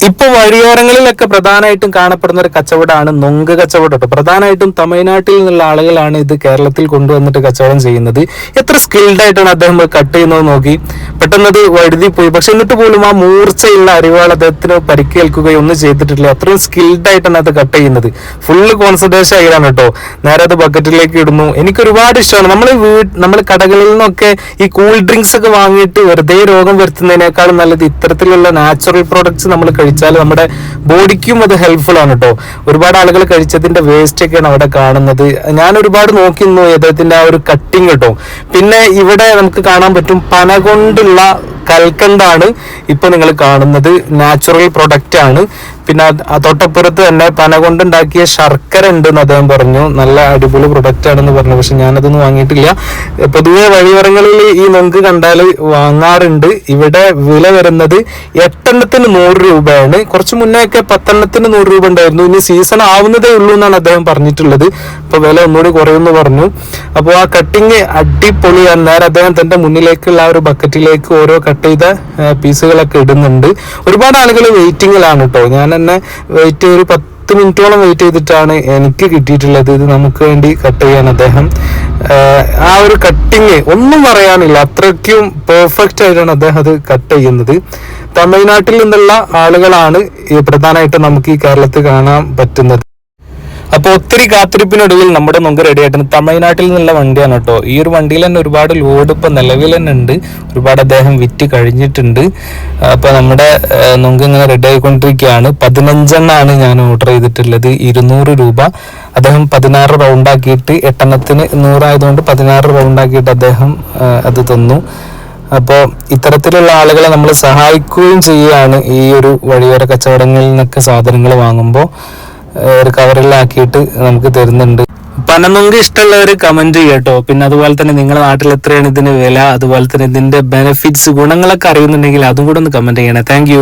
ഇപ്പൊ വഴിയോരങ്ങളിലൊക്കെ പ്രധാനമായിട്ടും കാണപ്പെടുന്ന ഒരു കച്ചവടമാണ് നൊങ്ക് കച്ചവടം കേട്ടോ. പ്രധാനമായിട്ടും തമിഴ്നാട്ടിൽ നിന്നുള്ള ആളുകളാണ് ഇത് കേരളത്തിൽ കൊണ്ടുവന്നിട്ട് കച്ചവടം ചെയ്യുന്നത്. എത്ര സ്കിൽഡ് ആയിട്ടാണ് അദ്ദേഹം കട്ട് ചെയ്യുന്നത് നോക്കി. പെട്ടെന്ന് അത് വഴുതി പോയി, പക്ഷെ എന്നിട്ട് പോലും ആ മൂർച്ചയുള്ള അരിവാൾ അദ്ദേഹത്തിന് പരിക്കേൽക്കുകയോ ഒന്നും ചെയ്തിട്ടില്ല. അത്രയും സ്കിൽഡ് ആയിട്ടാണ് അത് കട്ട് ചെയ്യുന്നത്. ഫുള്ള് കോൺസെൻട്രേഷൻ ആയിട്ടാണ് കേട്ടോ. നേരെ അത് ബക്കറ്റിലേക്ക് ഇടുന്നു. എനിക്ക് ഒരുപാട് ഇഷ്ടമാണ്. നമ്മൾ കടകളിൽ നിന്നൊക്കെ ഈ കൂൾ ഡ്രിങ്ക്സ് ഒക്കെ വാങ്ങിയിട്ട് വെറുതെ രോഗം വരുത്തുന്നതിനേക്കാളും നല്ലത് ഇത്തരത്തിലുള്ള നാച്ചുറൽ പ്രോഡക്ട്സ് നമ്മൾ കഴിച്ചാൽ നമ്മുടെ ബോഡിക്കും അത് ഹെൽപ്ഫുൾ ആണ് കേട്ടോ. ഒരുപാട് ആളുകൾ കഴിച്ചതിന്റെ വേസ്റ്റ് ഒക്കെയാണ് അവിടെ കാണുന്നത്. ഞാൻ ഒരുപാട് നോക്കി നിന്നു അദ്ദേഹത്തിന്റെ ആ ഒരു കട്ടിങ് കേട്ടോ. പിന്നെ ഇവിടെ നമുക്ക് കാണാൻ പറ്റും പന കൊണ്ടുള്ള കൽക്കണ്ടാണ് ഇപ്പൊ നിങ്ങൾ കാണുന്നത്. നാച്ചുറൽ പ്രൊഡക്റ്റ് ആണ്. പിന്നെ തൊട്ടപ്പുറത്ത് തന്നെ പന കൊണ്ടുണ്ടാക്കിയ ശർക്കര ഉണ്ട് എന്ന് അദ്ദേഹം പറഞ്ഞു. നല്ല അടിപൊളി പ്രൊഡക്റ്റ് ആണെന്ന് പറഞ്ഞു. പക്ഷെ ഞാനതൊന്നും വാങ്ങിയിട്ടില്ല. പൊതുവെ വഴിയോരങ്ങളിൽ ഈ നൊങ്ക് കണ്ടാൽ വാങ്ങാറുണ്ട്. ഇവിടെ വില വരുന്നത് 8 എണ്ണത്തിന് 100 രൂപയാണ്. കുറച്ച് മുന്നേ ഒക്കെ 10 എണ്ണത്തിന് 100 രൂപ ഉണ്ടായിരുന്നു. ഇനി സീസൺ ആവുന്നതേ ഉള്ളൂ എന്നാണ് അദ്ദേഹം പറഞ്ഞിട്ടുള്ളത്. അപ്പൊ വില ഒന്നുകൂടി കുറയുമെന്ന് പറഞ്ഞു. അപ്പോൾ ആ കട്ടിങ് അടിപൊളിയാണ്. നേരെ അദ്ദേഹം തന്റെ മുന്നിലേക്കുള്ള ആ ഒരു ബക്കറ്റിലേക്ക് ഓരോ കട്ട് ചെയ്ത പീസുകളൊക്കെ ഇടുന്നുണ്ട്. ഒരുപാട് ആളുകൾ വെയിറ്റിംഗിലാണ് കേട്ടോ. ഞാൻ തന്നെ ഒരു 10 മിനിറ്റോളം വെയിറ്റ് ചെയ്തിട്ടാണ് എനിക്ക് കിട്ടിയിട്ടുള്ളത്. ഇത് നമുക്ക് വേണ്ടി കട്ട് ചെയ്യാൻ അദ്ദേഹം ആ ഒരു കട്ടിങ് ഒന്നും പറയാനില്ല. അത്രയ്ക്കും പെർഫെക്റ്റ് ആയിട്ടാണ് അദ്ദേഹം അത് കട്ട് ചെയ്യുന്നത്. തമിഴ്നാട്ടിൽ നിന്നുള്ള ആളുകളാണ് പ്രധാനമായിട്ടും നമുക്ക് ഈ കേരളത്തിൽ കാണാൻ പറ്റുന്നത്. അപ്പൊ ഒത്തിരി കാത്തിരിപ്പിനൊടുവിൽ നമ്മുടെ നൊങ്ക് റെഡി ആയിട്ടുണ്ട്. തമിഴ്നാട്ടിൽ നിന്നുള്ള വണ്ടിയാണ് കേട്ടോ. ഈ ഒരു വണ്ടിയിൽ തന്നെ ഒരുപാട് ലോഡ് ഇപ്പൊ നിലവിൽ തന്നെ ഉണ്ട്. ഒരുപാട് അദ്ദേഹം വിറ്റ് കഴിഞ്ഞിട്ടുണ്ട്. അപ്പൊ നമ്മുടെ നൊങ്ക് ഇങ്ങനെ റെഡി ആയിക്കൊണ്ടിരിക്കുകയാണ്. 15 എണ്ണാണ് ഞാൻ ഓർഡർ ചെയ്തിട്ടുള്ളത്. 200 രൂപ. അദ്ദേഹം 16 റൗണ്ട് ആക്കിയിട്ട് 8 എണ്ണത്തിന് 100 ആയതുകൊണ്ട് 16 റൗണ്ട് ആക്കിയിട്ട് അദ്ദേഹം അത് തന്നു. അപ്പോൾ ഇത്തരത്തിലുള്ള ആളുകളെ നമ്മൾ സഹായിക്കുകയും ചെയ്യുകയാണ്. ഈ ഒരു വഴിയോര കച്ചവടങ്ങളിൽ നിന്നൊക്കെ സാധനങ്ങൾ വാങ്ങുമ്പോൾ ഒരു കവറിലാക്കിയിട്ട് നമുക്ക് തരുന്നുണ്ട്. പനനൊങ്ക് ഇഷ്ടമുള്ളവർ കമന്റ് ചെയ്യട്ടോ. പിന്നെ അതുപോലെ തന്നെ നിങ്ങളുടെ നാട്ടിൽ എത്രയാണ് ഇതിന് വില, അതുപോലെ തന്നെ ഇതിന്റെ ബെനിഫിറ്റ്സ് ഗുണങ്ങളൊക്കെ അറിയുന്നുണ്ടെങ്കിൽ അതും കൂടെ ഒന്ന് കമന്റ് ചെയ്യണേ. Thank you.